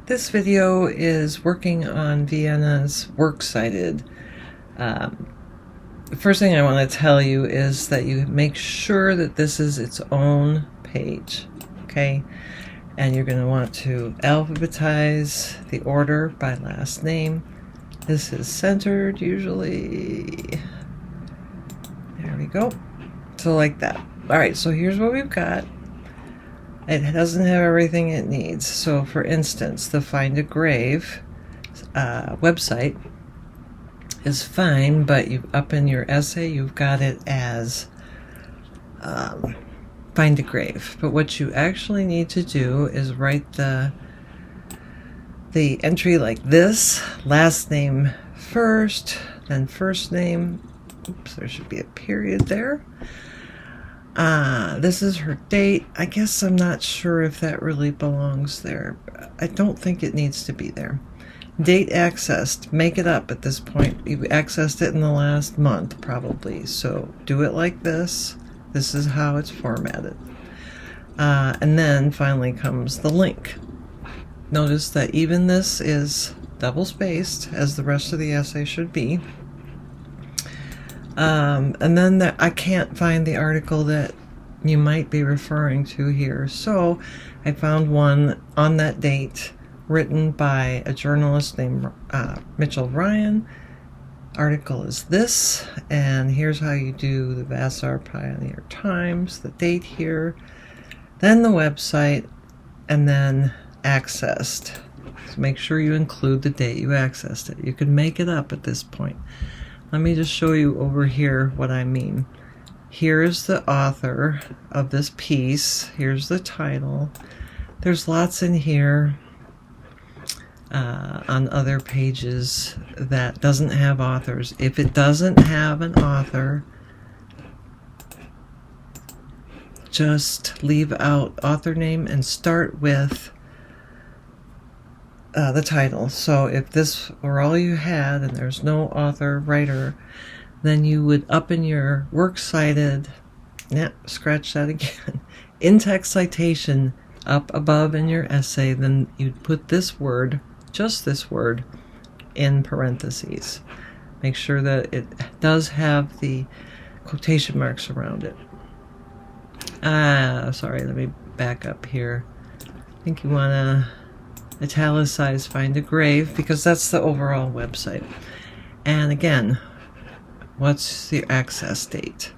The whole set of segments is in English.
This video is working on Vienna's Works Cited. The first thing I want to tell you is that you make sure that this is its own page, okay? And you're going to want to alphabetize the order by last name. This is centered usually. There we go. So like that. All right, so here's what we've got. It doesn't have everything it needs. So for instance, the Find a Grave website is fine, but up in your essay, you've got it as Find a Grave. But what you actually need to do is write the entry like this: last name first, then first name. Oops, there should be a period there. This is her date. I guess I'm not sure if that really belongs there. I don't think it needs to be there. Date accessed. Make it up at this point. You accessed it in the last month, probably. So do it like this. This is how it's formatted. And then finally comes the link. Notice that even this is double spaced, as the rest of the essay should be. And then I can't find the article that you might be referring to here. So I found one on that date written by a journalist named Mitchell Ryan. Article is this, and here's how you do the Vassar Pioneer Times, the date here, then the website, and then accessed. So make sure you include the date you accessed it. You can make it up at this point. Let me just show you over here what I mean. Here's the author of this piece. Here's the title. There's lots in here on other pages that doesn't have authors. If it doesn't have an author, just leave out author name and start with the title. So if this were all you had and there's no author, writer, then you would up in your Works Cited, scratch that again, in-text citation up above in your essay, then you'd put this word, just this word, in parentheses. Make sure that it does have the quotation marks around it. Sorry, let me back up here. I think you want to italicize Find a Grave because that's the overall website. And again, what's the access date?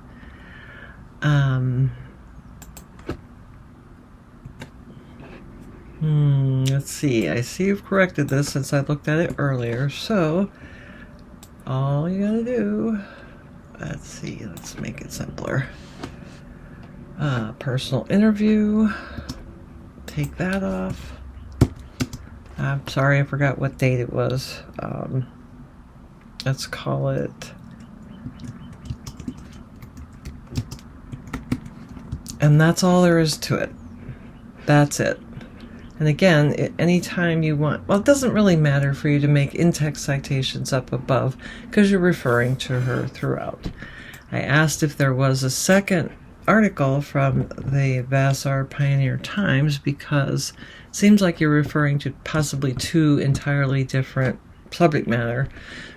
Let's see. I see you've corrected this since I looked at it earlier. So all you gotta do, let's see, let's make it simpler. Personal interview. Take that off. I'm sorry, I forgot what date it was. Let's call it and that's all there is to it. That's it. And again, anytime you want, well, it doesn't really matter for you to make in-text citations up above because you're referring to her throughout. I asked if there was a second article from the Vassar Pioneer Times because it seems like you're referring to possibly two entirely different subject matter.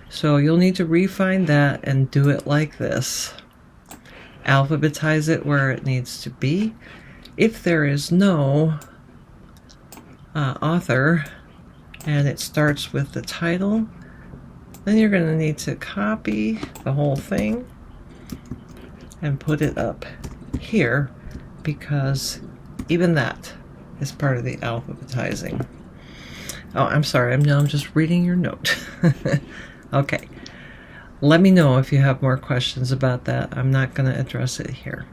So you'll need to refine that and do it like this. Alphabetize it where it needs to be. If there is no author and it starts with the title, then you're going to need to copy the whole thing and put it up here because even that is part of the alphabetizing. Oh, I'm sorry, I'm just reading your note. Okay, let me know if you have more questions about that. I'm not going to address it here.